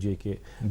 JK।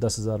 10,000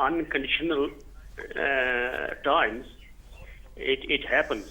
unconditional times it happens.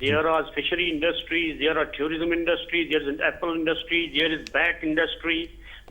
There are fishery industries, there are tourism industries, there is an apple industry, there is bat industry.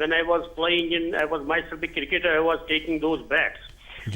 when I was playing in, I was myself a cricketer, I was taking those bats.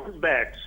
good bats.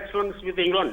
excellence with England.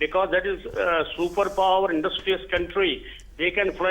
because that is super power industrious country. They can fly,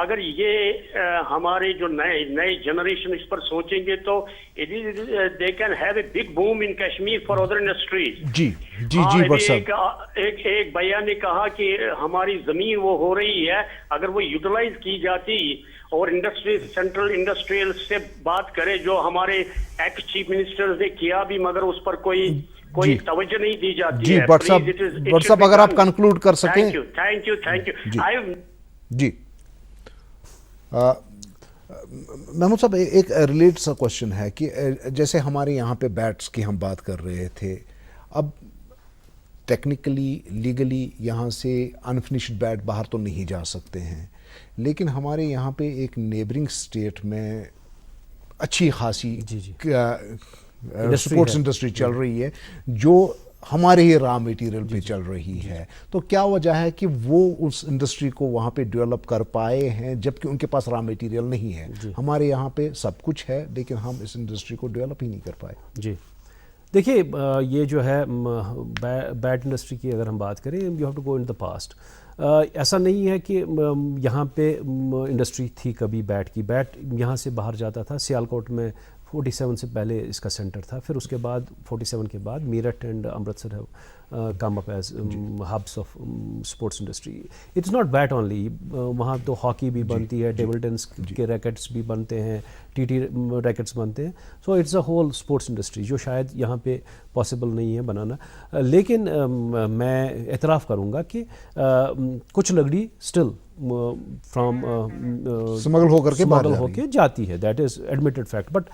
اگر یہ ہمارے جو نئے generation اس پر سوچیں گے تو they can have a big boom in Kashmir for other industries. جی جی جی بٹ صاحب ایک بھیا نے کہا کہ ہماری زمین وہ ہو رہی ہے, اگر وہ یوٹیلائز کی جاتی اور انڈسٹری سینٹرل انڈسٹریل سے بات کرے, جو ہمارے ایکس چیف منسٹر نے کیا بھی مگر اس پر کوئی توجہ نہیں دی جاتی ہے. جی بٹ صاحب اگر آپ کنکلوڈ کر سکیں. Thank you. جی محمود صاحب ایک ریلیٹ سا کوشچن ہے کہ جیسے ہمارے یہاں پہ بیٹس کی ہم بات کر رہے تھے, اب ٹیکنیکلی لیگلی یہاں سے انفنشڈ بیٹ باہر تو نہیں جا سکتے ہیں, لیکن ہمارے یہاں پہ ایک نیبرنگ اسٹیٹ میں اچھی خاصی اسپورٹس انڈسٹری چل رہی ہے جو ہمارے ہی را میٹیریل پہ چل رہی ہے. تو کیا وجہ ہے کہ وہ اس انڈسٹری کو وہاں پہ ڈیولپ کر پائے ہیں جبکہ ان کے پاس را میٹیریل نہیں ہے؟ ہمارے یہاں پہ سب کچھ ہے لیکن ہم اس انڈسٹری کو ڈیولپ ہی نہیں کر پائے. جی دیکھیے, یہ جو ہے بیٹ انڈسٹری کی اگر ہم بات کریں, you have to go in the past. ایسا نہیں ہے کہ یہاں پہ انڈسٹری تھی کبھی بیٹ کی. بیٹ یہاں سے باہر جاتا تھا. سیالکوٹ میں 47 سے پہلے اس کا سینٹر تھا, پھر اس کے بعد 47 کے بعد Meerut and Amritsar come up as hubs of sports industry. It's not bat only, وہاں تو ہاکی بھی بنتی ہے, ٹیبل ٹینس کے ریکٹس بھی بنتے ہیں, ٹی ریکٹس بنتے ہیں. So it's a whole sports industry جو شاید یہاں پہ پاسبل نہیں ہے بنانا. لیکن میں اعتراف کروں گا کہ کچھ لکڑی اسٹل فرام سمگل ہو کے جاتی ہے, that is admitted fact. But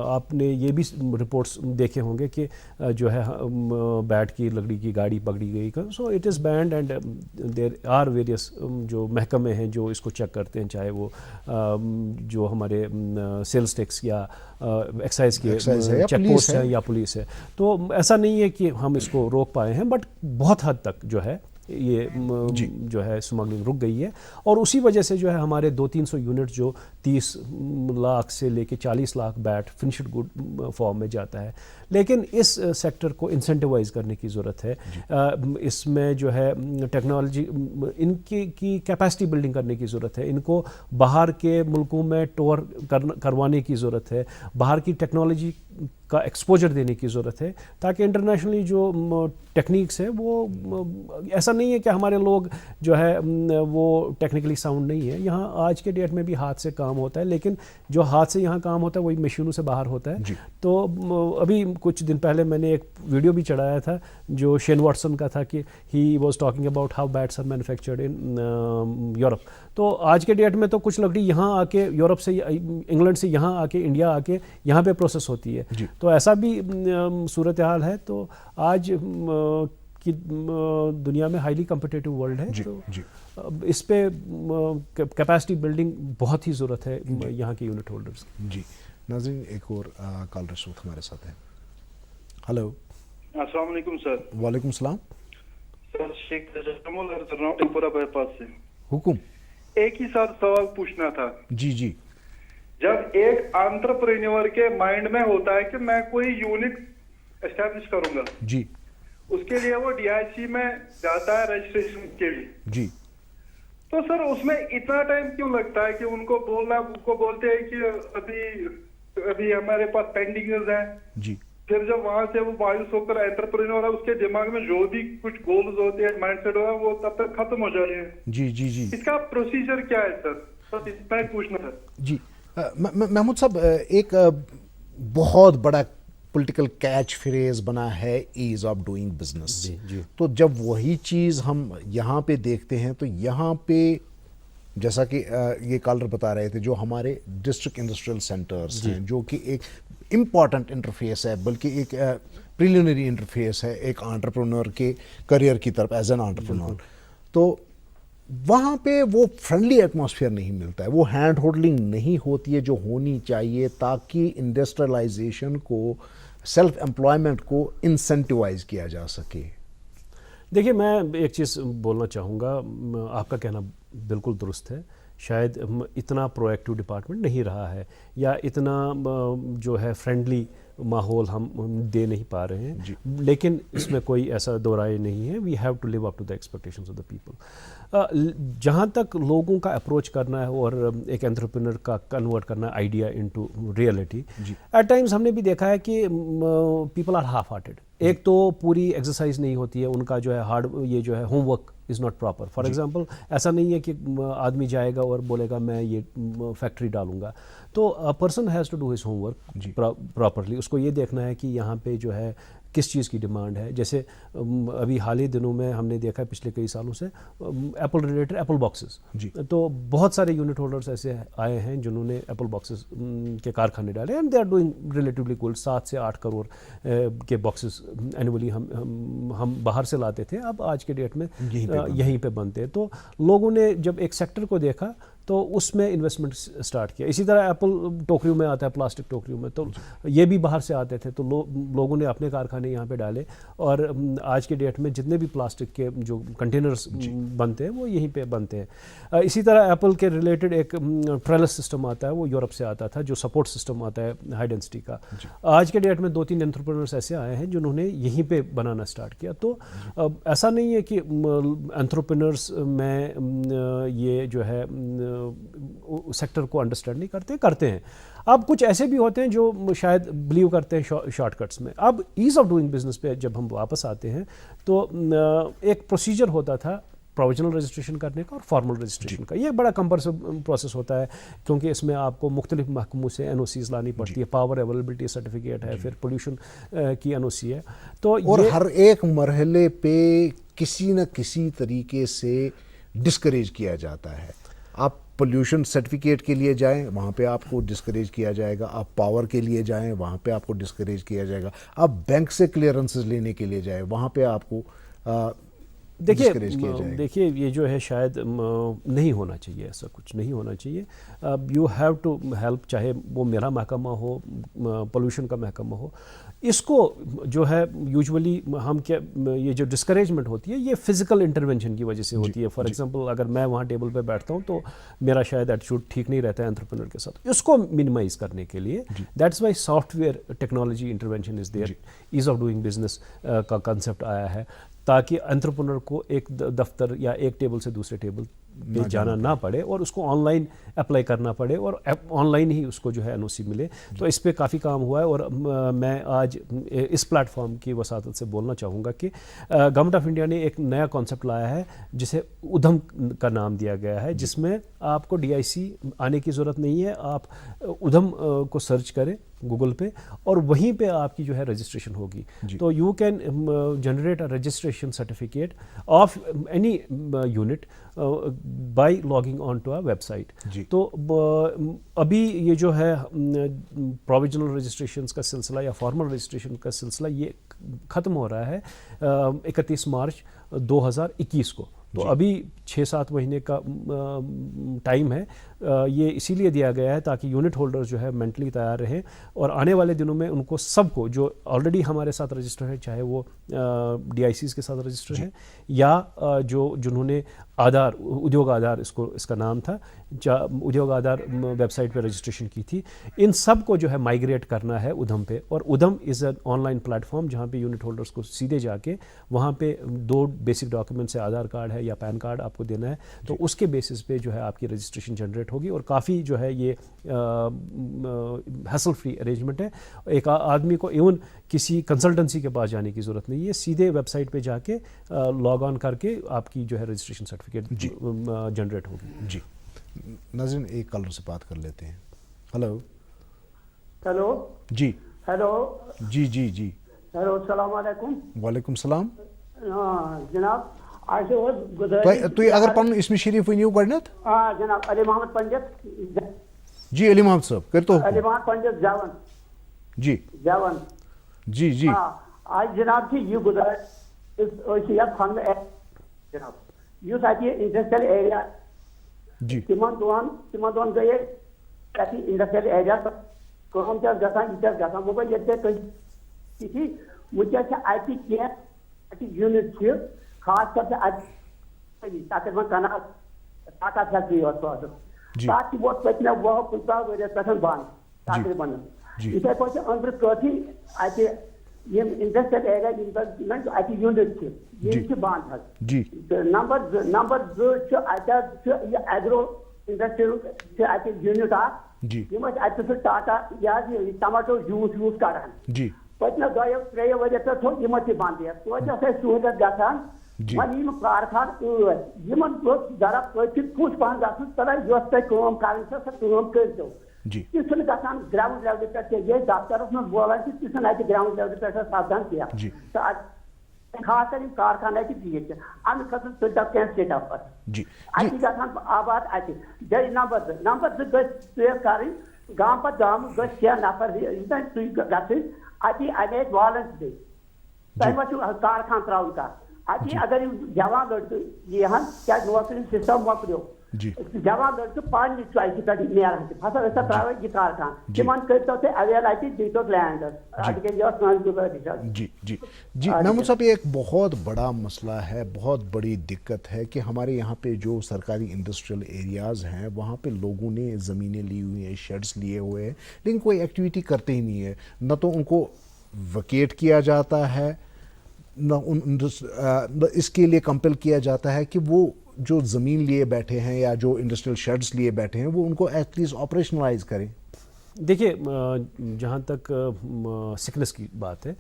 آپ نے یہ بھی رپورٹس دیکھے ہوں گے کہ جو ہے بیٹ کی لکڑی کی گاڑی پکڑی گئی. So it is banned and there are various جو محکمے ہیں جو اس کو چیک کرتے ہیں, چاہے وہ جو ہمارے سیلز ٹیکس یا ایکسائز کے چیک پوسٹ ہیں یا پولیس ہے. تو ایسا نہیں ہے کہ ہم اس کو روک پائے ہیں, بٹ بہت حد تک جو ہے یہ جو ہے اسمگلنگ رک گئی ہے. اور اسی وجہ سے جو ہے ہمارے 200-300 یونٹ جو 30 لاکھ سے لے کے 40 lakh bat finished good form میں جاتا ہے. لیکن اس سیکٹر کو انسینٹیوائز کرنے کی ضرورت ہے. اس میں جو ہے ٹیکنالوجی ان کی کیپیسٹی بلڈنگ کرنے کی ضرورت ہے. ان کو باہر کے ملکوں میں ٹور کروانے کی ضرورت ہے. باہر کی ٹیکنالوجی کا ایکسپوجر دینے کی ضرورت ہے تاکہ انٹرنیشنلی جو ٹیکنیکس ہے وہ ایسا نہیں ہے کہ ہمارے لوگ جو ہے وہ ٹیکنیکلی ساؤنڈ نہیں ہے. یہاں آج کے ڈیٹ میں بھی ہاتھ سے کام ہوتا ہے, لیکن جو ہاتھ سے یہاں کام ہوتا ہے وہی مشینوں سے باہر ہوتا ہے. تو ابھی کچھ دن پہلے میں نے ایک ویڈیو بھی چڑھایا تھا جو شین واٹسن کا تھا کہ he was talking about how bats are manufactured in Europe. تو آج کے ڈیٹ میں تو کچھ لکڑی یہاں آ کے یورپ سے انگلینڈ سے یہاں آ کے انڈیا آ کے یہاں پہ پروسیس ہوتی ہے. تو ایسا بھی صورتحال ہے. تو آج کی دنیا میں ہائیلی کمپٹیٹیو ورلڈ ہے, تو اس پہ کیپیسٹی بلڈنگ بہت ہی ضرورت ہے یہاں کے یونٹ ہولڈرز کی. جی ناظرین, ایک اور کالر اس وقت ہمارے ساتھ ہے. ہلو, السلام علیکم سر. وعلیکم السلام سر. شیخ تجمل ٹمپورا بائی پاس سے. حکم. ایک ہی ساتھ سوال پوچھنا تھا. جی جی. جب ایک انٹرپرینور کے مائنڈ میں ہوتا ہے کہ میں کوئی یونٹ اسٹیبلش کروں گا, جی, اس کے لیے وہ DIC میں جاتا ہے رجسٹریشن کے لیے. جی. تو سر اس میں اتنا ٹائم کیوں لگتا ہے کہ ان کو بولتے ہیں کہ ابھی ہمارے پاس پینڈنگز ہیں. جی. پھر جب وہاں سے وہ مایوس ہو کر انٹرپرینور ہے, اس کے دماغ میں جو بھی کچھ گولز ہوتے ہیں, مائنڈ سیٹ ہوگا, وہ تب تک ختم ہو جائے ہیں. جی جی جی. اس کا پروسیجر کیا ہے سر؟ بس اتنا پوچھنا تھا. جی محمود صاحب, ایک بہت بڑا پولیٹیکل کیچ فریز بنا ہے ایز آف ڈوئنگ بزنس. تو جب وہی چیز ہم یہاں پہ دیکھتے ہیں تو یہاں پہ جیسا کہ یہ کالر بتا رہے تھے, جو ہمارے ڈسٹرکٹ انڈسٹریل سینٹرز ہیں جو کہ ایک امپورٹنٹ انٹرفیس ہے, بلکہ ایک پریلیمنری انٹرفیس ہے ایک انٹرپرینور کے کریئر کی طرف ایز این انٹرپرینور. تو وہاں پہ وہ فرینڈلی ایٹماسفیئر نہیں ملتا ہے, وہ ہینڈ ہولڈنگ نہیں ہوتی ہے جو ہونی چاہیے تاکہ انڈسٹریلائزیشن کو, سیلف امپلائمنٹ کو انسینٹیوائز کیا جا سکے. دیکھیے میں ایک چیز بولنا چاہوں گا, آپ کا کہنا بالکل درست ہے شاید اتنا پرویکٹیو ڈپارٹمنٹ نہیں رہا ہے یا اتنا جو ہے فرینڈلی ماحول ہم دے نہیں پا رہے ہیں. لیکن اس میں کوئی ایسا دو رائے نہیں ہے. We have to live up to the expectations of the people. جہاں تک لوگوں کا اپروچ کرنا ہے اور ایک انٹرپرینر کا کنورٹ کرنا ہے idea into reality, at times ہم نے بھی دیکھا ہے کہ پیپل آر ہاف ہارٹیڈ. ایک تو پوری ایکسرسائز نہیں ہوتی ہے ان کا, جو ہے یہ جو ہے home work is not proper. For example ایسا نہیں ہے کہ آدمی جائے گا اور بولے گا میں یہ فیکٹری ڈالوں گا, تو person has to do his homework properly. اس کو یہ دیکھنا ہے کہ یہاں پہ جو ہے کس چیز کی ڈیمانڈ ہے. جیسے ابھی حال ہی دنوں میں ہم نے دیکھا پچھلے کئی سالوں سے ایپل ریلیٹڈ ایپل باکسز, تو بہت سارے یونٹ ہولڈرز ایسے آئے ہیں جنہوں نے ایپل باکسز کے کارخانے ڈالے, and they are doing relatively good. 7 سے 8 کروڑ کے باکسز اینولی ہم باہر سے لاتے تھے, اب آج کے ڈیٹ میں یہیں پہ بنتے ہیں. تو لوگوں نے جب ایک سیکٹر کو دیکھا تو اس میں انویسٹمنٹ اسٹارٹ کیا. اسی طرح ایپل ٹوکریوں میں آتا ہے, پلاسٹک ٹوکریوں میں, تو یہ بھی باہر سے آتے تھے, تو لوگوں نے اپنے کارخانے یہاں پہ ڈالے, اور آج کے ڈیٹ میں جتنے بھی پلاسٹک کے جو کنٹینرز بنتے ہیں وہ یہیں پہ بنتے ہیں. اسی طرح ایپل کے ریلیٹڈ ایک ٹریلس سسٹم آتا ہے, وہ یورپ سے آتا تھا, جو سپورٹ سسٹم آتا ہے ہائی ڈینسٹی کا. آج کے ڈیٹ میں 2-3 انٹرپرینرز ایسے آئے ہیں جنہوں نے یہیں پہ بنانا اسٹارٹ کیا. تو ایسا نہیں ہے کہ انٹرپرینرز میں یہ جو ہے سیکٹر کو انڈرسٹینڈ نہیں کرتے ہیں. اب کچھ ایسے بھی ہوتے ہیں جو شاید بلیو کرتے ہیں شارٹ کٹس میں. اب ایز آف ڈوئنگ بزنس پہ جب ہم واپس آتے ہیں تو ایک پروسیجر ہوتا تھا پروویژنل رجسٹریشن کرنے کا اور فارمل رجسٹریشن کا. یہ بڑا کمپلسو پروسیس ہوتا ہے کیونکہ اس میں آپ کو مختلف محکموں سے این او سیز لانی پڑتی ہے. پاور اویلیبلٹی سرٹیفکیٹ ہے, پھر پولیوشن کی این او سی ہے. تو اور ہر ایک مرحلے پہ کسی نہ کسی طریقے سے ڈسکریج کیا جاتا ہے. آپ پولیوشن سرٹیفکیٹ کے لیے جائیں, وہاں پہ آپ کو ڈسکریج کیا جائے گا. آپ پاور کے لیے جائیں, وہاں پہ آپ کو ڈسکریج کیا جائے گا. آپ بینک سے کلیئرنسز لینے کے لیے جائیں, وہاں پہ آپ کو دیکھیے یہ جو ہے شاید نہیں ہونا چاہیے, ایسا کچھ نہیں ہونا چاہیے. یو ہیو ٹو ہیلپ, چاہے وہ میرا محکمہ ہو, پولوشن کا محکمہ ہو. اس کو جو ہے یوزولی ہم کیا, یہ جو ڈسکریجمنٹ ہوتی ہے یہ فزیکل انٹرونشن کی وجہ سے ہوتی ہے. فار ایگزامپل اگر میں وہاں ٹیبل پہ بیٹھتا ہوں تو میرا شاید ایٹیٹیوڈ ٹھیک نہیں رہتا ہے انٹرپرینر کے ساتھ. اس کو منیمائز کرنے کے لیے that's why soft where technology intervention is there. As of doing business کا کنسیپٹ آیا ہے تاکہ انٹرپرینر کو ایک دفتر یا ایک ٹیبل سے دوسرے ٹیبل پہ جانا نہ پڑے اور اس کو آن لائن اپلائی کرنا پڑے اور آن لائن ہی اس کو جو ہے این او سی ملے. تو اس پہ کافی کام ہوا ہے, اور میں آج اس پلیٹ فارم کی وساطت سے بولنا چاہوں گا کہ گورنمنٹ آف انڈیا نے ایک نیا کانسیپٹ لایا ہے جسے ادھم کا نام دیا گیا ہے, جس میں آپ کو ڈی آئی سی آنے کی ضرورت نہیں ہے. آپ ادھم کو سرچ کریں گوگل پہ اور وہیں پہ آپ کی جو ہے رجسٹریشن ہوگی. تو you can generate a registration certificate of any unit by logging on to a website. تو ابھی یہ جو ہے پروویژنل رجسٹریشنس کا سلسلہ یا فارمل رجسٹریشن کا سلسلہ یہ ختم ہو رہا ہے 31 مارچ 2021 کو. تو ابھی 6-7 مہینے کا ٹائم ہے. یہ اسی لیے دیا گیا ہے تاکہ یونٹ ہولڈرز جو ہے مینٹلی تیار رہیں, اور آنے والے دنوں میں ان کو سب کو جو آلریڈی ہمارے ساتھ رجسٹر ہے, چاہے وہ ڈی آئی سیز کے ساتھ رجسٹر ہیں یا جنہوں نے آدھار, ادیوگ آدھار اس کا نام تھا, ادیوگ آدھار ویب سائٹ پہ رجسٹریشن کی تھی, ان سب کو جو ہے مائگریٹ کرنا ہے ادھم پہ. اور Udyam is an online platform جہاں پہ یونٹ ہولڈرس کو سیدھے جا کے وہاں پہ 2 بیسک ڈاکیومنٹس ہے, آدھار کارڈ ہے یا پین کارڈ آپ کو دینا ہے. تو اس کے بیسس پہ جو ہے آپ کی رجسٹریشن جنریٹ ہوگی, اور کافی جو ہے یہ ہیسل فری ارینجمنٹ ہے. ایک آدمی کو ایون کسی کنسلٹنسی کے پاس جانے کی ضرورت نہیں ہے, سیدھے ویب سائٹ پہ جا کے لاگ آن کر کے آپ کی جو ہے رجسٹریشن سرٹیفکیٹ جنریٹ ہوگی. جی ناظرین ایک کالر سے بات کر لیتے ہیں. ہلو جی جی جی جی ہیلو السلام علیکم. وعلیکم السلام. جناب تُہۍ اگر پنُن اسمِ شریف ؤنِو گۄڈنٮ۪تھ. جناب علی محمد پنڈت. جی علی محمد صٲب کٔرۍتو حُکم. علی محمد پنڈت جاون. جی جاون. جی جی آج جناب کی یہ گزارش یتھ فنڈ جناب یُس اتہِ انڈسٹریل ایریا جی تِمن دۄہن گٔیے اتہِ انڈسٹریل ایریا کٲم تہِ ٲس گژھان یہِ تہِ ٲس گژھان وۄنۍ گوٚو ییٚتہِ تُہۍ تِتھی وٕنکٮ۪س چھِ اتہِ کینٛہہ اتہِ یوٗنٹ چھِ خاص کر سے اتہِ تقریباً کنال ٹاٹا فیکٹری ٲس سۄ تاکہ وہ پتنے وہ 50 ؤریس پہ بند تقریباً اتھے پہ اندر کافی اتہ انڈسٹریل ایریا انویسٹمنٹ اتہ یونٹ یہ بند حظ نمبر 2 اتہ ایگرو انڈسٹری اتہ یونٹ اخ یم اتہ سہ ٹاٹا یہ ٹماٹو جوس یوز کران پتنے 2-3 ؤریو پہ تھو یم تہ بند توتہ سہولت گژھان وۄنۍ یِم کارخان یِمن گوٚژھ ذرا پٔژھِتھ پھُس پہن گژھُن تَلہٕ یۄس تۄہہِ کٲم کَرٕنۍ چھےٚ سۄ کٲم کٔرۍزیو تہِ چھُنہٕ گژھان گرٛاوُنٛڈ لیولہِ پٮ۪ٹھ کینٛہہ ییٚلہِ دفترس منٛز بولان چھِ تہِ چھُنہٕ اَتہِ گرٛاوُنٛڈ لیولہِ پٮ۪ٹھ سپدان کینٛہہ تہٕ اَتہِ خاص کر یِم کارخان اَتہِ بِہِتھ چھِ اَمہِ خٲطرٕ کٔرۍتو کینٛہہ سِٹ اپ اَتہِ گژھان آباد اَتہِ بیٚیہِ نمبر 2 گٔژھۍ سیو کَرٕنۍ گامہٕ پتہٕ گامہٕ گٔژھۍ 6 نفر یوٚتانۍ تُہۍ گژھٕنۍ اَتی اَنے والنٹری تۄہہِ ما چھُو کارخان ترٛاوُن کَتھ اتہ اگر جوان لڑکہٕ یِہن کیا نوکری سسٹم مۄکلیو جوان لڑکہٕ پننہِ چویسہِ پٮ۪ٹھ نیران چھِ ہسا أسۍ ترٛاوو یہِ کارخان تِمن کٔرۍتو تُہۍ اویل اتہِ دیٖتو لینڈ اَتہِ گٔے یہِ سٲنۍ گُزٲرِش جی محمود صاحب یہ ایک بہت بڑا مسئلہ ہے, بہت بڑی دقت ہے کہ ہمارے یہاں پہ جو سرکاری انڈسٹریل ایریاز ہیں وہاں پہ لوگوں نے زمینیں لی ہوئی ہیں, شیڈز لیے ہوئے ہیں, لیکن کوئی ایکٹیویٹی کرتے ہی نہیں ہے. نہ تو ان کو ویکیٹ کیا جاتا ہے, نہ اس کے لیے کمپل کیا جاتا ہے کہ وہ جو زمین لیے بیٹھے ہیں یا جو انڈسٹریل شیڈز لیے بیٹھے ہیں وہ ان کو ایٹ لیسٹ آپریشنلائز کریں. دیکھیے جہاں تک سکنس کی بات ہے,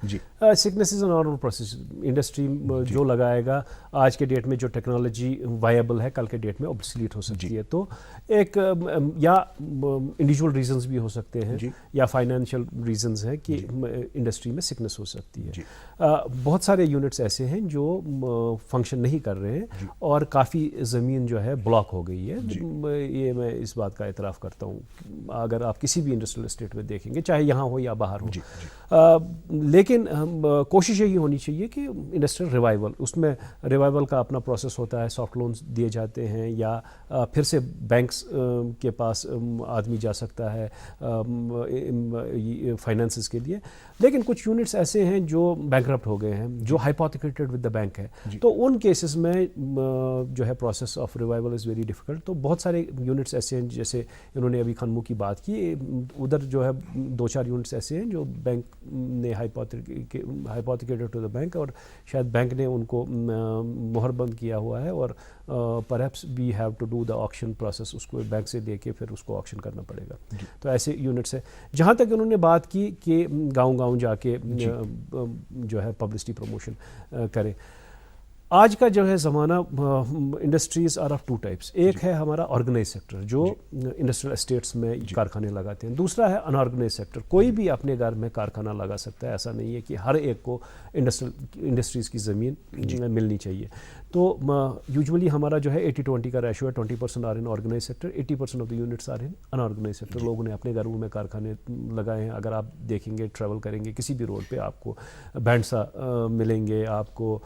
sickness is a normal process. Industry جو لگائے گا آج کے ڈیٹ میں جو ٹیکنالوجی وائبل ہے کل کے ڈیٹ میں اوبسلیٹ ہو سکتی ہے. تو ایک یا انڈیویجول ریزنز بھی ہو سکتے ہیں یا فائنینشیل ریزنز ہیں کہ انڈسٹری میں سکنس ہو سکتی ہے. بہت سارے یونٹس ایسے ہیں جو فنکشن نہیں کر رہے ہیں اور کافی زمین جو ہے بلاک ہو گئی ہے. یہ میں اس بات کا اعتراف کرتا ہوں. اگر آپ کسی بھی انڈسٹریل اسٹیٹ میں دیکھیں گے چاہے یہاں ہو یا باہر ہو, لیکن کوشش یہی ہونی چاہیے کہ انڈسٹریل ریوائول, اس میں ریوائول کا اپنا پروسیس ہوتا ہے. سافٹ لونز دیے جاتے ہیں یا پھر سے بینکس کے پاس آدمی جا سکتا ہے فائنانسز کے لیے. لیکن کچھ یونٹس ایسے ہیں جو بینکرپٹ ہو گئے ہیں, جو ہائپوتھیکیٹڈ ود دا بینک ہے, تو ان کیسز میں جو ہے process of revival is very difficult. تو بہت سارے یونٹس ایسے ہیں, جیسے انہوں نے ابھی خانمو کی بات کی, ادھر جو ہے 2-4 یونٹس ایسے ہیں جو بینک نے ہائپوتھیکیٹڈ ٹو دا بینک, اور شاید بینک نے ان کو مہر بند کیا ہوا ہے, اور perhaps we have to do the auction process, اس کو بینک سے لے کے پھر اس کو آکشن کرنا پڑے گا. تو ایسے یونٹس ہیں. جہاں تک انہوں نے بات کی کہ گاؤں گاؤں جا کے جو ہے پبلسٹی پروموشن کریں, آج کا جو ہے زمانہ, انڈسٹریز آر آف 2 ٹائپس. ایک ہے ہمارا آرگنائز سیکٹر جو انڈسٹریل اسٹیٹس میں کارخانے لگاتے ہیں. دوسرا ہے انآرگنائز سیکٹر. کوئی بھی اپنے گھر میں کارخانہ لگا سکتا ہے, ایسا نہیں ہے کہ ہر ایک کو انڈسٹریز کی زمین ملنی چاہیے. تو یوزولی ہمارا جو ہے 80-20 کا ریشو ہے. 20% are in organised sector, 80% of the units are in unorganised sector. لوگوں نے اپنے گھروں میں کارخانے لگائے ہیں. اگر آپ دیکھیں گے, ٹریول کریں گے کسی بھی روڈ پہ, آپ کو بینڈسا ملیں گے, آپ کو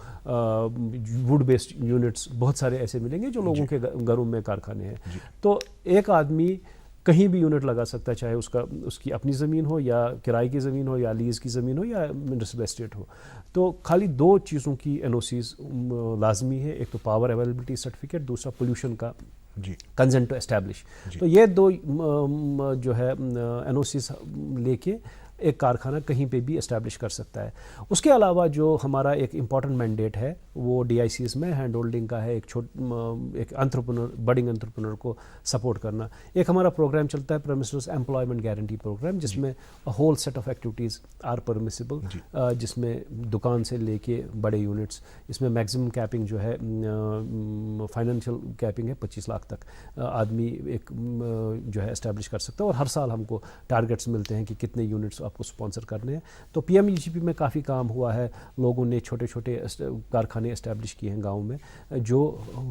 ووڈ بیسڈ یونٹس بہت سارے ایسے ملیں گے جو لوگوں کے گھروں میں کارخانے ہیں. تو ایک آدمی کہیں بھی یونٹ لگا سکتا ہے, چاہے اس کی اپنی زمین ہو یا کرائے کی زمین ہو یا لیز کی زمین ہو یا انڈسٹریل اسٹیٹ ہو. تو خالی 2 چیزوں کی NOCs لازمی ہے, ایک تو پاور اویلیبلٹی سرٹیفکیٹ, دوسرا پولیوشن کا کنسنٹ ٹو اسٹیبلش. تو یہ 2 جو ہے NOCs لے کے ایک کارخانہ کہیں پہ بھی اسٹیبلش کر سکتا ہے. اس کے علاوہ جو ہمارا ایک امپورٹنٹ مینڈیٹ ہے وہ DICs میں ہینڈ ہولڈنگ کا ہے, ایک انٹرپرنر, بڈنگ انٹرپرنر کو سپورٹ کرنا. ایک ہمارا پروگرام چلتا ہے پریمیسز امپلائمنٹ گارنٹی پروگرام, جس میں whole set of activities are permissible, جس میں دکان سے لے کے بڑے یونٹس. اس میں میکسیمم کیپنگ جو ہے فائنینشیل کیپنگ ہے 25 لاکھ تک آدمی ایک جو ہے اسٹیبلش کر سکتا ہے, اور ہر سال ہم کو ٹارگیٹس ملتے ہیں کہ کتنے یونٹس آپ کو اسپانسر کرنے ہیں. تو PMEGP میں کافی کام ہوا ہے. لوگوں نے چھوٹے چھوٹے کارخانے اسٹیبلش کیے ہیں گاؤں میں جو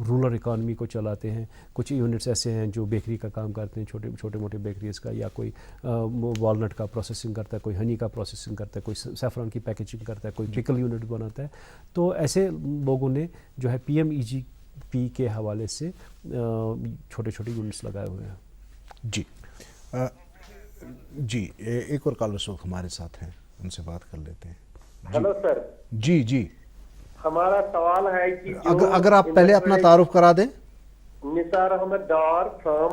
رورل اکانومی کو چلاتے ہیں. کچھ یونٹس ایسے ہیں جو بیکری کا کام کرتے ہیں, چھوٹے موٹے بیکریز کا, یا کوئی والنٹ کا پروسیسنگ کرتا ہے, کوئی ہنی کا پروسیسنگ کرتا ہے, کوئی سیفران کی پیکیجنگ کرتا ہے, کوئی پکل یونٹ بناتا ہے. تو ایسے لوگوں نے جو ہے PMEGP کے حوالے سے چھوٹے چھوٹے یونٹس لگائے ہوئے ہیں. جی ایک اور کالر اس وقت ہمارے ساتھ ہیں, ان سے بات کر لیتے ہیں. Hello sir. جی ہمارا سوال ہے کہ اگر آپ پہلے اپنا تعارف کرا دیں. نثار احمد ڈار فرام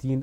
3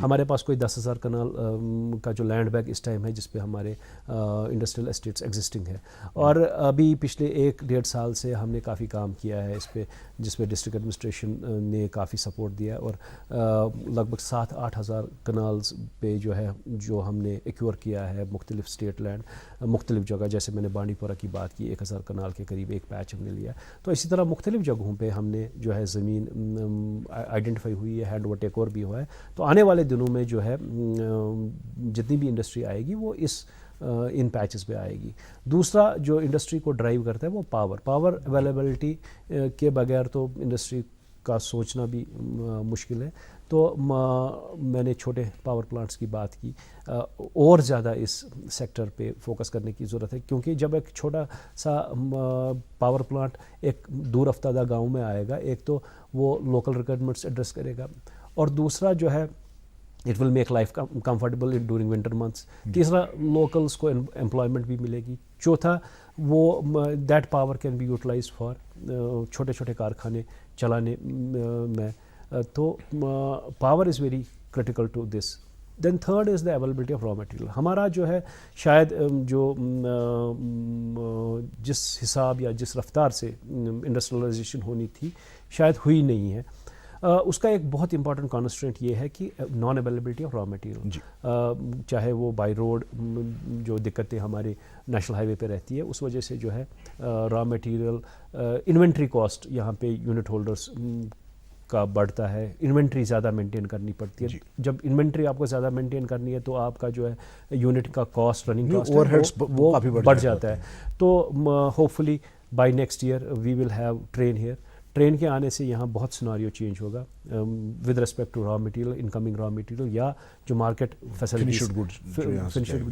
ہمارے پاس کوئی 10,000 کنال کا جو لینڈ بینک اس ٹائم ہے جس پہ ہمارے انڈسٹریل اسٹیٹس ایگزسٹنگ ہے, اور ابھی پچھلے 1-1.5 سال سے ہم نے کافی کام کیا ہے اس پہ, جس پہ ڈسٹرکٹ ایڈمنسٹریشن نے کافی سپورٹ دیا, اور لگ بھگ 7-8 ہزار کنالز پہ جو ہم نے ایکیور کیا ہے مختلف اسٹیٹ لینڈ, مختلف جگہ, جیسے میں نے بانڈی پورہ کی بات کی 1000 کنال کے قریب ایک پیچ ہم نے لیا. تو اسی طرح مختلف جگہوں پہ ہم نے جو ہے زمین آئیڈینٹیفائی ہوئی ہے, ہینڈ اوور ٹیک اوور بھی ہوا ہے. تو آنے والے دنوں میں جو ہے جتنی بھی انڈسٹری آئے گی وہ ان پیچز پہ آئے گی. دوسرا جو انڈسٹری کو ڈرائیو کرتا ہے وہ پاور اویلیبلٹی کے بغیر تو انڈسٹری کا سوچنا بھی مشکل ہے. تو میں نے چھوٹے پاور پلانٹس کی بات کی, اور زیادہ اس سیکٹر پہ فوکس کرنے کی ضرورت ہے, کیونکہ جب ایک چھوٹا سا پاور پلانٹ ایک دور افتادہ گاؤں میں آئے گا, ایک تو وہ لوکل ریکوائرمنٹس ایڈریس کرے گا, اور دوسرا جو ہے it will make life comfortable during winter months. تیسرا لوکلس کو امپلائمنٹ بھی ملے گی. چوتھا وہ that power can be utilise for چھوٹے چھوٹے کارخانے چلانے میں. تو power is very critical to this. Then third is the availability of raw material. ہمارا جو ہے شاید جو جس حساب یا جس رفتار سے انڈسٹریلائزیشن ہونی تھی شاید ہوئی نہیں ہے. اس کا ایک بہت امپورٹنٹ کانسٹرینٹ یہ ہے کہ non availability of raw material, چاہے وہ بائی روڈ جو دقتیں ہمارے نیشنل ہائی وے پہ رہتی ہے, اس وجہ سے جو ہے را مٹیریل انوینٹری کاسٹ یہاں پہ یونٹ ہولڈرس کا بڑھتا ہے, انوینٹری زیادہ مینٹین کرنی پڑتی ہے. جب انوینٹری آپ کو زیادہ مینٹین کرنی ہے تو آپ کا جو ہے یونٹ کا کاسٹ, رننگ کاسٹ وہ بڑھ جاتا ہے. تو hopefully by next year we will have train here. Train کے آنے سے یہاں بہت سیناریو چینج ہوگا with respect to raw material, incoming raw material, یا جو مارکیٹ فنشڈ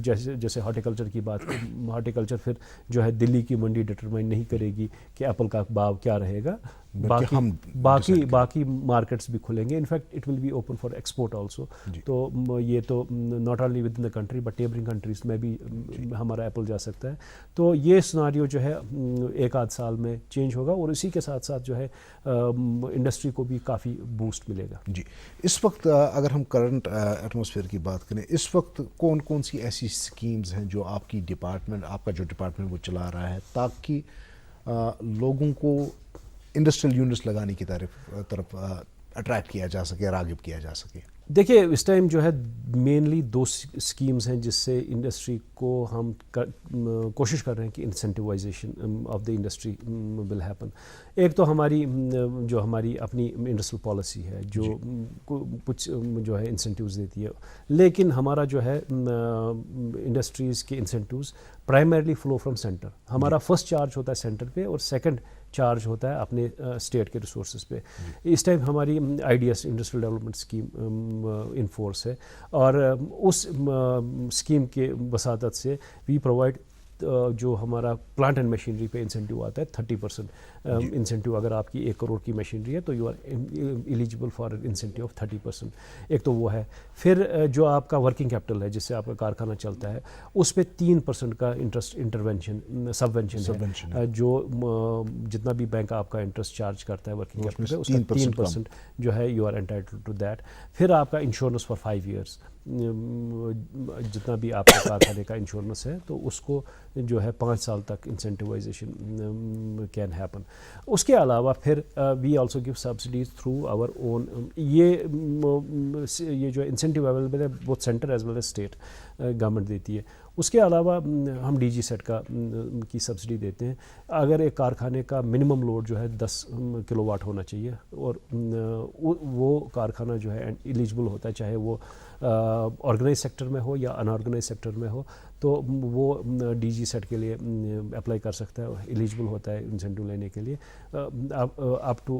جیسے ہارٹیکلچر کی بات کی. ہارٹیکلچر پھر جو ہے دلی کی منڈی ڈٹرمائن نہیں کرے گی کہ ایپل کا بھاؤ کیا رہے گا, باقی مارکیٹس بھی کھلیں گے. In fact it will be open for export also. تو یہ تو not only with in the country but neighbouring countries میں بھی ہمارا ایپل جا سکتا ہے. تو یہ سیناریو جو ہے 1-8 سال میں چینج ہوگا, اور اسی کے ساتھ ساتھ جو ہے انڈسٹری کو بھی کافی بوسٹ ملے گا. جی, اس وقت اگر ہم کرنٹ ایٹماسفیئر کی بات کریں, اس وقت کون کون سی ایسی اسکیمز ہیں جو آپ کی ڈپارٹمنٹ, آپ کا جو ڈپارٹمنٹ وہ چلا رہا ہے تاکہ لوگوں کو انڈسٹریل یونٹس لگانے کی طرف اٹریکٹ کیا جا سکے, راغب کیا جا سکے؟ دیکھیے اس ٹائم جو ہے مینلی 2 اسکیمز ہیں جس سے انڈسٹری کو ہم کوشش کر رہے ہیں کہ incentivisation of the industry will happen. ایک تو ہماری اپنی انڈسٹریل پالیسی ہے جو کچھ جو ہے انسینٹیوز دیتی ہے, لیکن ہمارا جو ہے انڈسٹریز کے incentives primarily flow from centre. ہمارا فرسٹ چارج ہوتا ہے سینٹر پہ, اور سیکنڈ چارج ہوتا ہے اپنے اسٹیٹ کے ریسورسز پہ. اس ٹائم ہماری IDS انڈسٹریل ڈیولپمنٹ اسکیم ان فورس ہے, اور اس اسکیم کے وساطت سے وی پرووائڈ جو ہمارا پلانٹ اینڈ مشینری پہ انسینٹیو آتا ہے 30% انسینٹیو. اگر آپ کی 1 کروڑ کی مشینری ہے تو you are eligible for incentive of 30%. ایک تو وہ ہے. پھر جو آپ کا ورکنگ کیپٹل ہے جس سے آپ کا کارخانہ چلتا ہے, اس پہ 3% کا انٹرسٹ سبونشن ہے, جو جتنا بھی بینک آپ کا انٹرسٹ چارج کرتا ہے ورکنگ کیپٹل پہ, اس کا 3% جو ہے you are entitled to that. پھر آپ کا انشورنس فار 5 ایئرس, جتنا بھی آپ کا کارخانے کا انشورنس ہے تو اس کو جو ہے 5 سال تک انسینٹیوائزیشن کین ہیپن. اس کے علاوہ پھر we also give subsidies through our own. یہ جو انسینٹیو اویلیبل ہے وہ centre as well as state government دیتی ہے. اس کے علاوہ ہم DG سیٹ کی سبسڈی دیتے ہیں. اگر ایک کارخانے کا منیمم لوڈ جو ہے 10 کلو واٹ ہونا چاہیے, اور وہ کارخانہ جو ہے ایلیجبل ہوتا ہے, چاہے وہ آرگنائز سیکٹر میں ہو یا ان آرگنائز سیکٹر میں ہو, تو وہ DG سیٹ کے لیے اپلائی کر سکتا ہے, ایلیجبل ہوتا ہے انسینٹیو لینے کے لیے اپ ٹو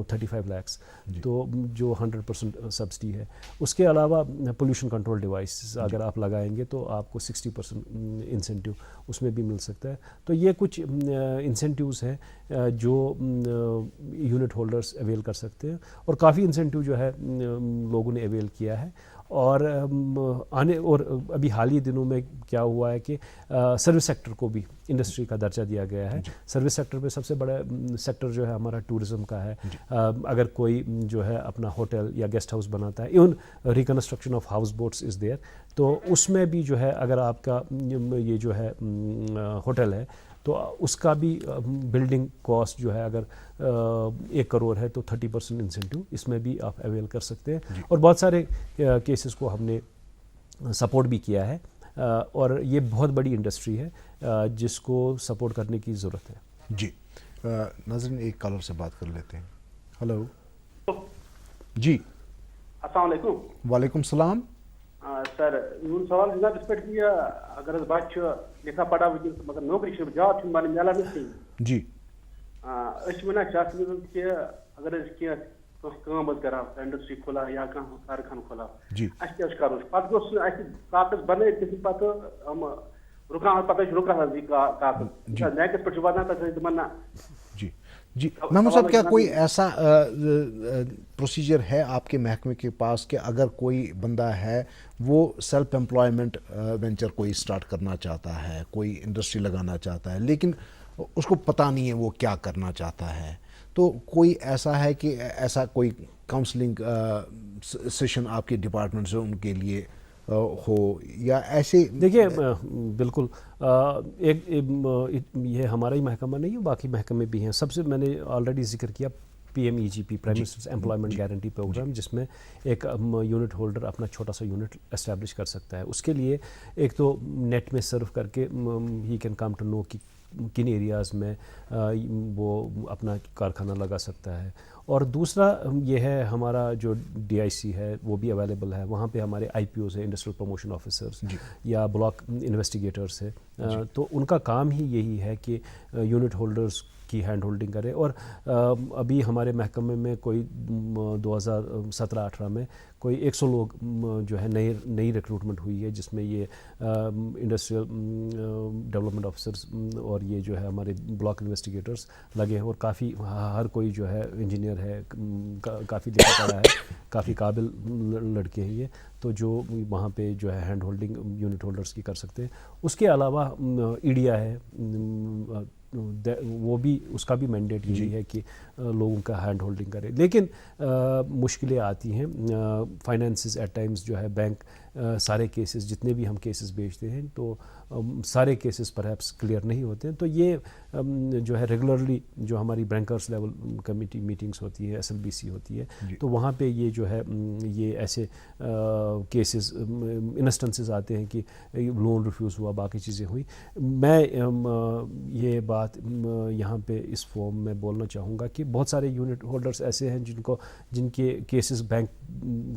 35 لاکھس. تو جو 100% سبسڈی ہے. اس کے علاوہ پولوشن کنٹرول ڈیوائس اگر آپ لگائیں گے تو آپ کو 60% انسینٹیو اس میں بھی مل سکتا ہے. تو یہ کچھ انسینٹیوز ہیں جو یونٹ ہولڈرس اویل کر سکتے ہیں, اور کافی انسینٹیو جو ہے لوگوں نے اویل کیا ہے. اور ابھی حال ہی دنوں میں کیا ہوا ہے کہ سروس سیکٹر کو بھی انڈسٹری کا درجہ دیا گیا ہے. سروس سیکٹر میں سب سے بڑا سیکٹر جو ہے ہمارا ٹورزم کا ہے. اگر کوئی جو ہے اپنا ہوٹل یا گیسٹ ہاؤس بناتا ہے, even reconstruction of houseboats is there, تو اس میں بھی جو ہے اگر آپ کا یہ جو ہے ہوٹل ہے تو اس کا بھی بلڈنگ کاسٹ جو ہے اگر 1 کروڑ ہے تو 30% انسینٹیو اس میں بھی آپ اویل کر سکتے ہیں. اور بہت سارے کیسز کو ہم نے سپورٹ بھی کیا ہے, اور یہ بہت بڑی انڈسٹری ہے جس کو سپورٹ کرنے کی ضرورت ہے. جی ناظرین ایک کالر سے بات کر لیتے ہیں. ہلو جی السلام علیکم. وعلیکم السلام. سر میون سوال جناب اس پہ کہ اگر بچہ لکھا پڑھا ونکس مگر نوکری جاب ملان کہیں جی ونان چاہتے کہ اگر کی کرا انڈسٹری کھولا یا کارخانہ کھولا کیا کرو پتہ گوس کاغذ بن پتہ رکان پتہ رکان کاغذ نیکس پہ واتان پتہ دپان نا. جی جی محمود صاحب, کیا کوئی ایسا پروسیجر ہے آپ کے محکمے کے پاس کہ اگر کوئی بندہ ہے وہ سیلف امپلائمنٹ وینچر کوئی اسٹارٹ کرنا چاہتا ہے, کوئی انڈسٹری لگانا چاہتا ہے, لیکن اس کو پتہ نہیں ہے وہ کیا کرنا چاہتا ہے, تو کوئی ایسا ہے کہ ایسا کوئی کاؤنسلنگ سیشن آپ کے ڈپارٹمنٹ سے ان کے لیے ہو یا ایسے؟ دیکھیے بالکل یہ ہمارا ہی محکمہ نہیں ہے, باقی محکمے بھی ہیں. سب سے میں نے آلریڈی ذکر کیا PMEGP prime minister's employment guarantee programme, جس میں ایک یونٹ ہولڈر اپنا چھوٹا سا یونٹ اسٹیبلش کر سکتا ہے. اس کے لیے ایک تو نیٹ میں سرف کر کے he can come to know کہ کن ایریاز میں وہ اپنا کارخانہ لگا سکتا ہے. اور دوسرا یہ ہے ہمارا جو DIC ہے وہ بھی اویلیبل ہے, وہاں پہ ہمارے IPOs ہیں, انڈسٹریل پروموشن آفیسرز یا بلاک انویسٹیگیٹرس ہے, تو ان کا کام ہی یہی ہے کہ یونٹ ہولڈرز کی ہینڈ ہولڈنگ کرے. اور ابھی ہمارے محکمے میں کوئی 2017-18 میں کوئی 100 لوگ جو ہے نئی ریکروٹمنٹ ہوئی ہے, جس میں یہ انڈسٹریل ڈیولپمنٹ آفیسرز اور یہ جو ہے ہمارے بلاک انویسٹیگیٹرز لگے ہیں, اور کافی ہر کوئی جو ہے انجینئر ہے, کافی لکھا پڑھا ہے, کافی قابل لڑکے ہیں یہ, تو جو وہاں پہ جو ہے ہینڈ ہولڈنگ یونٹ ہولڈرز کی کر سکتے ہیں. اس کے علاوہ EDIA ہے, وہ بھی اس کا بھی مینڈیٹ یہی ہے کہ لوگوں کا ہینڈ ہولڈنگ کرے. لیکن مشکلیں آتی ہیں, فائنینسز ایٹ ٹائمز جو ہے بینک سارے کیسز جتنے بھی ہم کیسز بیچتے ہیں تو سارے کیسز پرہیپس کلیئر نہیں ہوتے ہیں. تو یہ جو ہے ریگولرلی جو ہماری بینکرس لیول کمیٹی میٹنگز ہوتی ہے, SLBC ہوتی ہے, تو وہاں پہ یہ جو ہے یہ ایسے کیسز انسٹنسز آتے ہیں کہ لون ریفیوز ہوا, باقی چیزیں ہوئی. میں یہ بات یہاں پہ اس فارم میں بولنا چاہوں گا کہ بہت سارے یونٹ ہولڈرز ایسے ہیں جن کے کیسز بینک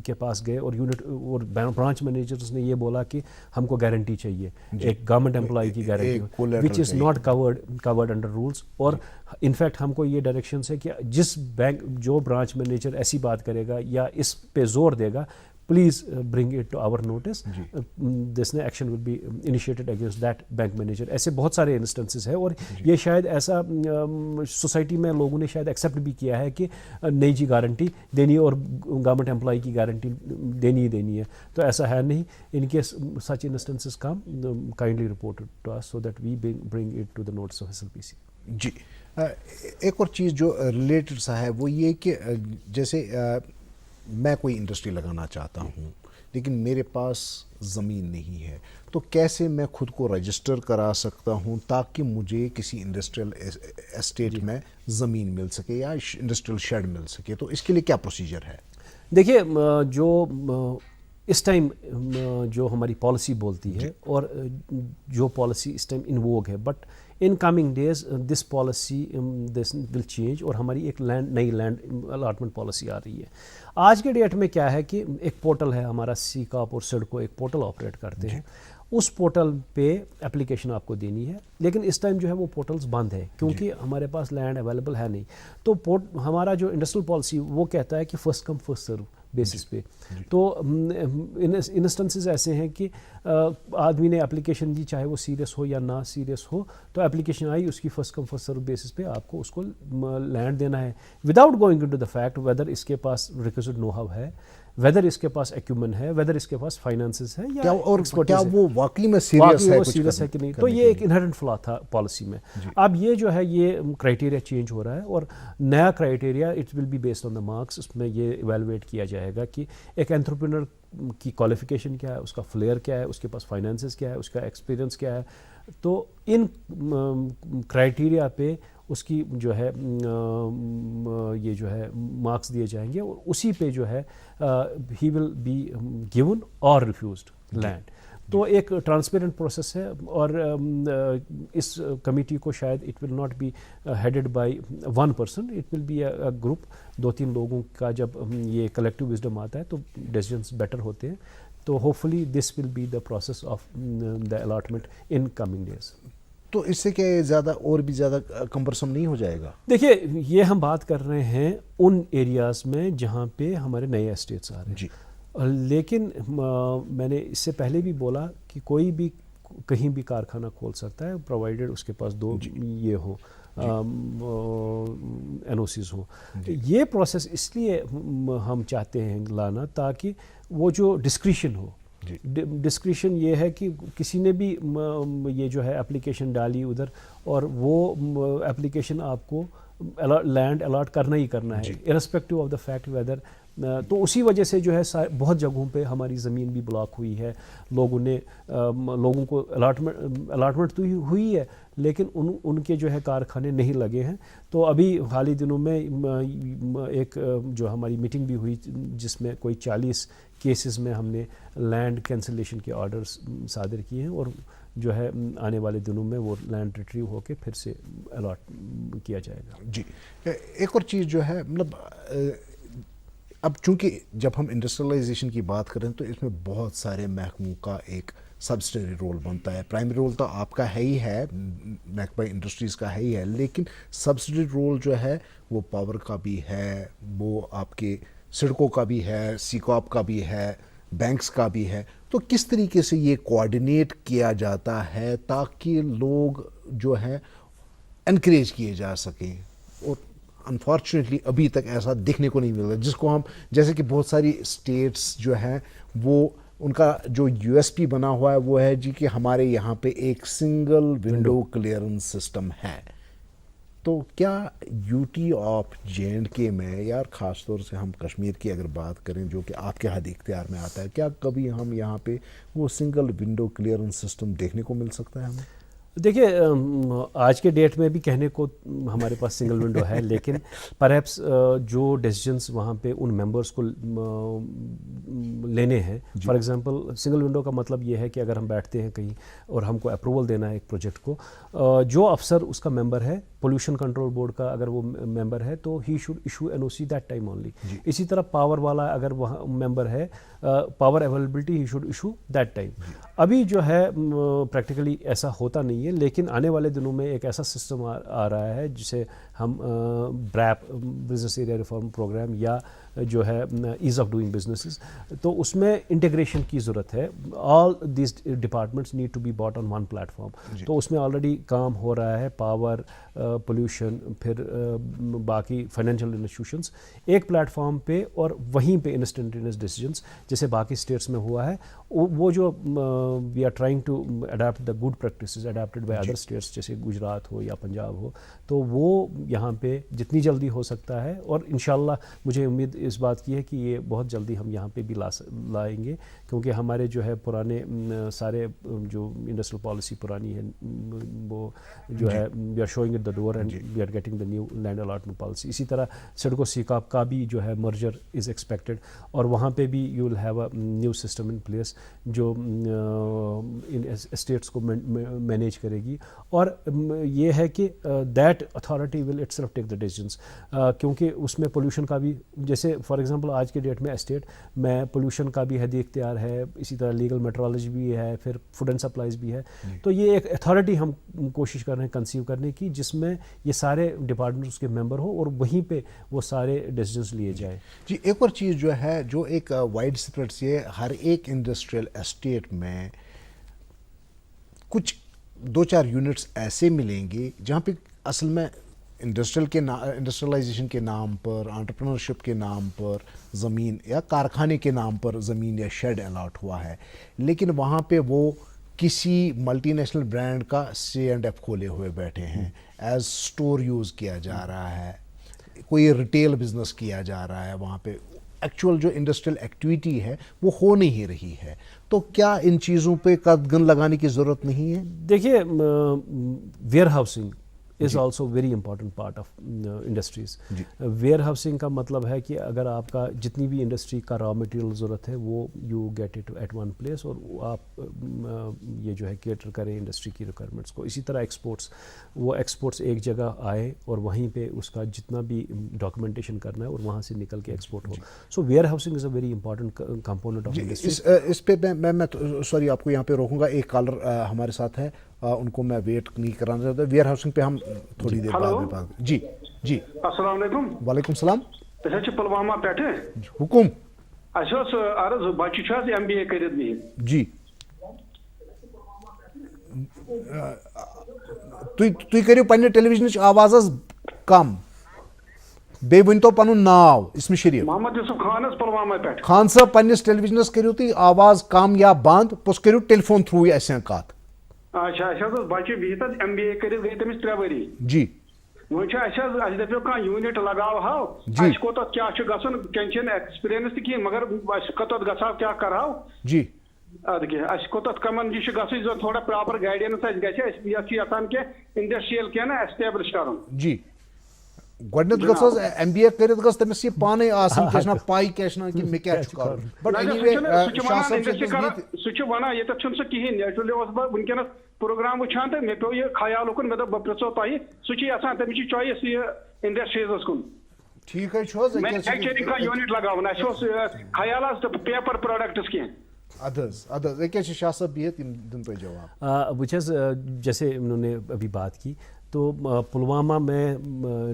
کے پاس گئے اور یونٹ اور برانچ مینیجرز نے یہ بولا کہ ہم کو گارنٹی چاہیے, ایک گورنمنٹ امپلائی کی guarantee which is not covered under rules. اور انفیکٹ ہم کو یہ ڈائریکشنز ہے کہ جس بینک جو برانچ مینیجر ایسی بات کرے گا یا اس پہ زور دے گا, please bring it to our notice, this نے action will be initiated against that bank manager. ایسے بہت سارے انسٹنسز ہیں, اور یہ شاید ایسا سوسائٹی میں لوگوں نے شاید ایکسیپٹ بھی کیا ہے کہ نہیں جی گارنٹی دینی اور گورنمنٹ امپلائی کی گارنٹی دینی ہی دینی ہے, تو ایسا ہے نہیں. In case such instances come kindly report to us so that we bring it to the notice of SLBC. جی ایک اور چیز جو ریلیٹڈ سا ہے وہ یہ کہ جیسے میں کوئی انڈسٹری لگانا چاہتا ہوں لیکن میرے پاس زمین نہیں ہے, تو کیسے میں خود کو رجسٹر کرا سکتا ہوں تاکہ مجھے کسی انڈسٹریل اسٹیٹ میں زمین مل سکے یا انڈسٹریل شیڈ مل سکے, تو اس کے لیے کیا پروسیجر ہے؟ دیکھیے جو اس ٹائم جو ہماری پالیسی بولتی ہے اور جو policy us time in vogue ہے, but in coming days this policy this will change, اور ہماری ایک نئی لینڈ الاٹمنٹ پالیسی آ رہی ہے. آج کے ڈیٹ میں کیا ہے کہ ایک پورٹل ہے ہمارا, CCOP اور SIDCO ایک پورٹل آپریٹ کرتے ہیں. اس پورٹل پہ اپلیکیشن آپ کو دینی ہے, لیکن اس ٹائم جو ہے وہ پورٹلز بند ہے کیونکہ ہمارے پاس لینڈ اویلیبل ہے نہیں. تو ہمارا جو انڈسٹریل پالیسی وہ کہتا ہے کہ first come first serve basis پہ. تو انسٹنسز ایسے ہیں کہ آدمی نے اپلیکیشن دی, چاہے وہ سیریس ہو یا نہ سیریس ہو, تو اپلیکیشن آئی, اس کی first come first serve basis پہ آپ کو اس کو لینڈ دینا ہے, without going into the fact whether اس کے پاس ریکوزٹ نو ہاؤ ہے, ویدر اس کے پاس ایکومن ہے, ویدر اس کے پاس فائنانسز ہے, یا کیا وہ واقعی میں سیریس ہے کہ نہیں. تو یہ ایک انہرنٹ فلا تھا پالیسی میں. اب یہ جو ہے یہ کرائٹیریا چینج ہو رہا ہے, اور نیا criteria it will be based on the marks. اس میں یہ ایویلویٹ کیا جائے گا کہ ایک انٹرپرینر کی کوالیفیکیشن کیا ہے, اس کا فلیئر کیا ہے, اس کے پاس فائنانسز کیا ہے, اس کا ایکسپیرینس کیا ہے. تو ان کرائٹیریا پہ اس کی جو ہے یہ جو ہے مارکس دیے جائیں گے, اور اسی پہ جو ہے ہی ول بی گیون اور ریفیوزڈ لینڈ. تو ایک ٹرانسپیرنٹ پروسیس ہے, اور اس کمیٹی کو شاید it will not be headed by one person, it will be a group, 2-3 لوگوں کا جب یہ کلیکٹیو وزڈم آتا ہے تو ڈیسیجنس بیٹر ہوتے ہیں. تو hopefully this will be the process of the allotment in coming days. تو اس سے کہ زیادہ اور بھی زیادہ کمپرسم نہیں ہو جائے گا؟ دیکھیے یہ ہم بات کر رہے ہیں ان ایریاز میں جہاں پہ ہمارے نئے اسٹیٹس آ رہے ہیں. جی. لیکن میں نے اس سے پہلے بھی بولا کہ کوئی بھی کہیں بھی کارخانہ کھول سکتا ہے, پرووائڈیڈ اس کے پاس 2 یہ ہوں این او سیز ہوں. یہ پروسیس اس لیے ہم چاہتے ہیں لانا تاکہ وہ جو ڈسکریشن ہو, ڈسکریشن یہ ہے کہ کسی نے بھی یہ جو ہے اپلیکیشن ڈالی ادھر, اور وہ اپلیکیشن آپ کو لینڈ الاٹ کرنا ہی کرنا ہے, irrespective of the fact weather. تو اسی وجہ سے جو ہے بہت جگہوں پہ ہماری زمین بھی بلاک ہوئی ہے, لوگوں کو الاٹمنٹ تو ہوئی ہے, لیکن ان کے جو ہے کارخانے نہیں لگے ہیں. تو ابھی حالی دنوں میں ایک جو ہماری میٹنگ بھی ہوئی جس میں کوئی 40 کیسز میں ہم نے لینڈ کینسلیشن کے آرڈرز صادر کیے ہیں, اور جو ہے آنے والے دنوں میں وہ لینڈ ریٹریو ہو کے پھر سے الاٹ کیا جائے گا. جی. ایک اور چیز جو ہے مطلب اب چونکہ جب ہم انڈسٹریلائزیشن کی بات کریں تو اس میں بہت سارے محکموں کا ایک سبسٹری رول بنتا ہے. پرائمری رول تو آپ کا ہے ہی ہے, محکمہ انڈسٹریز کا ہے ہی ہے, لیکن سبسٹری رول جو ہے وہ پاور کا بھی ہے, وہ آپ کے سڑکوں کا بھی ہے, سیکاپ کا بھی ہے, بینکس کا بھی ہے. تو کس طریقے سے یہ کوآرڈینیٹ کیا جاتا ہے تاکہ لوگ جو ہے انکریج کیے جا سکیں؟ اور انفارچونیٹلی ابھی تک ایسا دیکھنے کو نہیں مل رہا, جس کو ہم جیسے کہ بہت ساری اسٹیٹس جو ہیں وہ ان کا جو یو ایس پی بنا ہوا ہے وہ ہے جی کہ ہمارے یہاں پہ ایک سنگل ونڈو کلیئرنس سسٹم ہے. تو کیا U T of J and کے میں, یار خاص طور سے ہم کشمیر کی اگر بات کریں جو کہ آپ کے حد اختیار میں آتا ہے, کیا کبھی ہم یہاں پہ وہ سنگل ونڈو کلیئرنس سسٹم دیکھنے کو مل سکتا ہے ہمیں؟ دیکھیے آج کے ڈیٹ میں بھی کہنے کو ہمارے پاس سنگل ونڈو ہے, لیکن پرہیپس جو ڈیسیجنس وہاں پہ ان ممبرس کو لینے ہیں, فار ایگزامپل سنگل ونڈو کا مطلب یہ ہے کہ اگر ہم بیٹھتے ہیں کہیں اور ہم کو اپروول دینا ہے ایک پروجیکٹ کو, جو افسر اس کا ممبر ہے, پولوشن کنٹرول بورڈ کا اگر وہ ممبر ہے تو he should issue N O C that time only. اسی طرح پاور والا اگر وہاں ممبر ہے, power availability he should issue that time. ابھی جو ہے پریکٹیکلی ایسا ہوتا نہیں ہے, لیکن آنے والے دنوں میں ایک ایسا سسٹم آ رہا ہے جسے ہم بریپ بزنس ایریا ریفارم پروگرام یا جو ہے ایز آف ڈوئنگ بزنسز, تو اس میں انٹیگریشن کی ضرورت ہے. All these departments need to be brought on one platform. تو اس میں آلریڈی کام ہو رہا ہے, پاور, پولوشن, پھر باقی فائنینشیل انسٹیٹیوشنس ایک پلیٹ فارم پہ, اور وہیں پہ انسٹنٹینیس ڈیسیجنس جیسے باقی اسٹیٹس میں ہوا ہے. وہ جو we are trying to adapt the good practices adapted by other states جیسے گجرات ہو یا پنجاب ہو, تو وہ یہاں پہ جتنی جلدی ہو سکتا ہے, اور انشاءاللہ مجھے امید اس بات کی ہے کہ یہ بہت جلدی ہم یہاں پہ بھی لائیں گے, کیونکہ ہمارے جو ہے پرانے سارے جو انڈسٹریل پالیسی پرانی ہے وہ جو ہے we are showing it the door and we are getting the new land allotment policy. اسی طرح سڑکو سیکاپ کا بھی جو ہے مرجر از ایکسپیکٹڈ, اور وہاں پہ بھی you will have a new system in place جو ان اسٹیٹس کو مینیج کرے گی. اور یہ ہے کہ that authority will it self take the decisions, کیونکہ اس میں پولوشن کا بھی جیسے فار ایگزامپل آج کے ڈیٹ میں اسٹیٹ میں پولوشن کا بھی حد اختیار ہے, اسی طرح لیگل میٹرولوجی بھی ہے, پھر فوڈ اینڈ سپلائز بھی ہے. تو یہ ایک اتھارٹی ہم کوشش کر رہے ہیں کنسیو کرنے کی جس میں یہ سارے ڈپارٹمنٹس کے ممبر ہوں اور وہیں پہ وہ سارے ڈیسیجنس لیے جائیں. جی ایک اور چیز جو ہے جو ایک وائڈ اسپریڈ سے ہر ایک انڈسٹریل اسٹیٹ میں کچھ 2-4 یونٹس ایسے ملیں گے جہاں پہ اصل میں انڈسٹریلائزیشن کے نام پر, انٹرپرینورشپ کے نام پر زمین یا کارخانے کے نام پر زمین یا شیڈ الاٹ ہوا ہے, لیکن وہاں پہ وہ کسی ملٹی نیشنل برانڈ کا C&F کھولے ہوئے بیٹھے ہیں, ایز سٹور یوز کیا جا رہا ہے, کوئی ریٹیل بزنس کیا جا رہا ہے وہاں پہ. ایکچوئل جو انڈسٹریل ایکٹیویٹی ہے وہ ہو نہیں رہی ہے. تو کیا ان چیزوں پہ قدغن لگانے کی ضرورت نہیں ہے؟ دیکھیے where housing is also very important part of industries. Where housing کا مطلب ہے کہ اگر آپ کا جتنی بھی انڈسٹری کا را مٹیریل ضرورت ہے وہ you get it at one place, اور آپ یہ جو ہے کیٹر کریں انڈسٹری کی ریکوائرمنٹس کو. اسی طرح ایکسپورٹس ایک جگہ آئے اور وہیں پہ اس کا جتنا بھی ڈاکومنٹیشن کرنا ہے اور وہاں سے نکل کے ایکسپورٹ ہو. So warehousing is a very important component of industry. اس پہ میں سوری آپ کو یہاں پہ روکوں گا, ایک کالر ہمارے ساتھ ہے, ان کو میں ویٹ نہیں کرانا چاہتا. ویئر ہاؤسنگ پہ ہم تھوڑی دیر بعد میں بات. جی جی السلام علیکم. وعلیکم السلام. پلوامہ پہ حکم. عرض بچہ MBA کرت نہیں. جی تُہۍ کٔرِو پننہِ ٹیلیویژنٕچ آواز حظ کم, بیٚیہِ ؤنۍتو پنُن ناو. اسمِ شریف محمد یوسف خان حظ پلوامہ پہ. خان صٲب پننِس ٹیلیویژنس کٔرِو تُہۍ آواز کم یا بند, پوٚتُس کٔرِو ٹیلیفون تھروٗ اَسہِ سۭتۍ کتھ. اچھا بچہ بہت MBA کرت گئی تمس 3 ؤری. جی وۄنۍ چھُ اَسہِ دپیو کانٛہہ یوٗنٹ لگاوہو, اَسہِ کوٚت کیٛاہ چھُ گژھُن, کینٛہہ ایکسپیرینس تہِ کِہیٖنۍ, مگر اَسہِ کوٚت گژھو کیٛاہ کرہو. جی ادٕ کیٛاہ اَسہِ کوٚت کمن یہِ چھُ گژھُن زن تھوڑا پراپر گایڈنس اَسہِ گژھِ, أسۍ یتھ چھِ یژھان کینٛہہ انڈسٹریل کینٛہہ نا ایسٹیبلش کرُن. جی گۄڈنیٚتھ گٔژھ حظ MBA کٔرِتھ گٔژھ تٔمِس یہِ پانے آسٕنۍ کیٛاہ چھِ نہٕ پاے کیٛاہ چھِ نہٕ کہِ مےٚ کیٛاہ چھُ کَرُن. بٹ سُہ چھُ ونان ییٚتٮ۪تھ چھُنہٕ سُہ کِہیٖنۍ. ایکچُؤلی اوسُس بہٕ وٕنکیٚنس پروگرام وٕچھان تہٕ مےٚ پیوٚو یہِ خیال اُکُن, مےٚ دوٚپ بہٕ پرٛژھو تۄہہِ. سُہ چھُ یژھان تٔمِس چھِ چویِس یہِ انڈسٹریٖزس کُن. ٹھیٖک حظ چھُ حظ. مینوفیکچرنگ کانٛہہ یوٗنٹ لگاوُن, اَسہِ اوس خیال حظ پیپر پروڈکٹس کینٛہہ. اد حظ ییٚکیٛاہ چھِ شاہ صٲب بِہِتھ یِم دِن تۄہہِ جواب. وٕچھ حظ جیسے انہوں نے ابھی بات کی, تو پلوامہ میں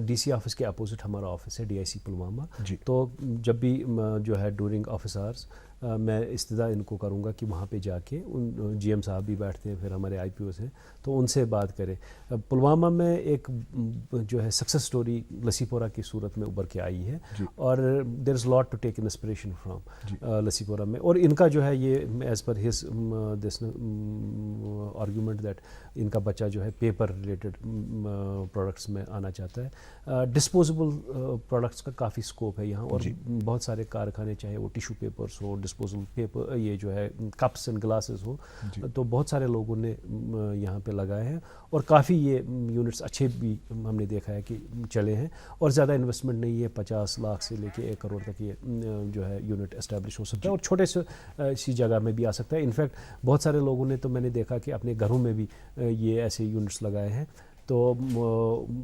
DC آفس کے اپوزٹ ہمارا آفس ہے, DIC پلوامہ. تو جب بھی جو ہے ڈورنگ آفس آورس میں استدعا ان کو کروں گا کہ وہاں پہ جا کے ان GM صاحب بھی بیٹھتے ہیں, پھر ہمارے IPOs ہیں, تو ان سے بات کریں. پلوامہ میں ایک جو ہے سکسیس سٹوری لسی پورہ کی صورت میں ابھر کے آئی ہے, اور there is lot to take inspiration from Lassipora میں. اور ان کا جو ہے یہ as per his this argument that ان کا بچہ جو ہے پیپر ریلیٹڈ پروڈکٹس میں آنا چاہتا ہے. ڈسپوزیبل پروڈکٹس کا کافی اسکوپ ہے یہاں, اور بہت سارے کارخانے, چاہے وہ ٹیشو پیپرس ہو, ڈسپوزل پیپر, یہ جو ہے کپس اینڈ گلاسز ہو, تو بہت سارے لوگوں نے یہاں پہ لگائے ہیں, اور کافی یہ یونٹس اچھے بھی ہم نے دیکھا ہے کہ چلے ہیں, اور زیادہ انویسٹمنٹ نہیں ہے, 50 لاکھ سے لے کے 1 کروڑ تک یہ جو ہے یونٹ اسٹیبلش ہو سکتا ہے, اور چھوٹے سے سی جگہ میں بھی آ سکتا ہے. انفیکٹ بہت سارے لوگوں نے تو میں نے دیکھا کہ اپنے گھروں میں بھی یہ ایسے یونٹس لگائے ہیں. تو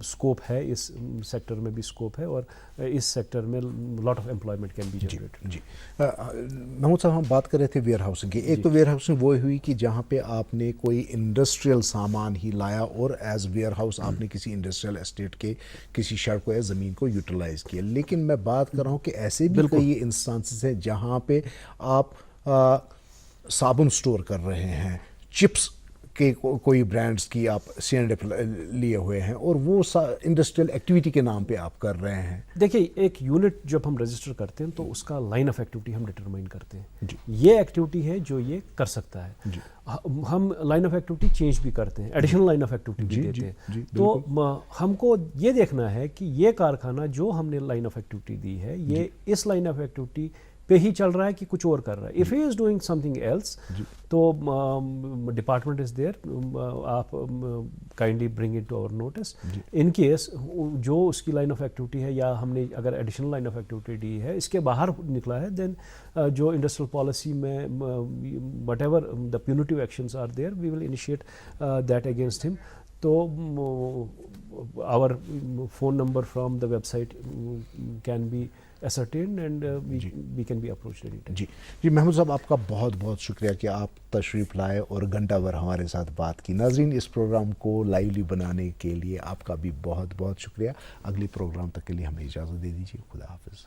اسکوپ ہے, اس سیکٹر میں بھی اسکوپ ہے, اور اس سیکٹر میں lot of employment can be generated. جی محمود صاحب, ہم بات کر رہے تھے ویئر ہاؤسنگ کی. ایک تو ویئر ہاؤسنگ وہ ہوئی کہ جہاں پہ آپ نے کوئی انڈسٹریل سامان ہی لایا اور ایز ویئر ہاؤس آپ نے کسی انڈسٹریل اسٹیٹ کے کسی شڑک کو یا زمین کو یوٹیلائز کیا. لیکن میں بات کر رہا ہوں کہ ایسے بھی کئی انسٹانسز ہیں جہاں پہ آپ صابن اسٹور کر رہے ہیں, چپس کہ کوئی برانڈس کی آپ C&F لیے ہوئے ہیں, اور وہ انڈسٹریل ایکٹیویٹی کے نام پہ آپ کر رہے ہیں. دیکھیے ایک یونٹ جب ہم رجسٹر کرتے ہیں تو اس کا لائن آف ایکٹیویٹی ہم ڈٹرمائن کرتے ہیں. یہ ایکٹیویٹی ہے جو یہ کر سکتا ہے. ہم لائن آف ایکٹیویٹی چینج بھی کرتے ہیں, ایڈیشنل لائن آف ایکٹیویٹی بھی دیتے ہیں. تو ہم کو یہ دیکھنا ہے کہ یہ کارخانہ جو ہم نے لائن آف ایکٹیویٹی دی ہے یہ اس لائن آف ایکٹیویٹی پہ ہی چل رہا ہے کہ کچھ اور کر رہا ہے. If he is doing something else, تو ڈپارٹمنٹ از دیئر, آپ kindly bring it to our notice. In case جو اس کی لائن آف ایکٹیویٹی ہے, یا ہم نے اگر ایڈیشنل لائن آف ایکٹیویٹی دی ہے, اس کے باہر نکلا ہے, دین جو انڈسٹریل پالیسی میں whatever the punitive actions are there, we will initiate that against ہم. تو our phone number from the website can be ascertained and we can be approached anytime. جی جی محمود صاحب آپ کا بہت بہت شکریہ کہ آپ تشریف لائے اور گھنٹہ بھر ہمارے ساتھ بات کی. ناظرین اس پروگرام کو لائیولی بنانے کے لیے آپ کا بھی بہت بہت شکریہ. اگلی پروگرام تک کے لیے ہمیں اجازت دے دیجیے. خدا حافظ.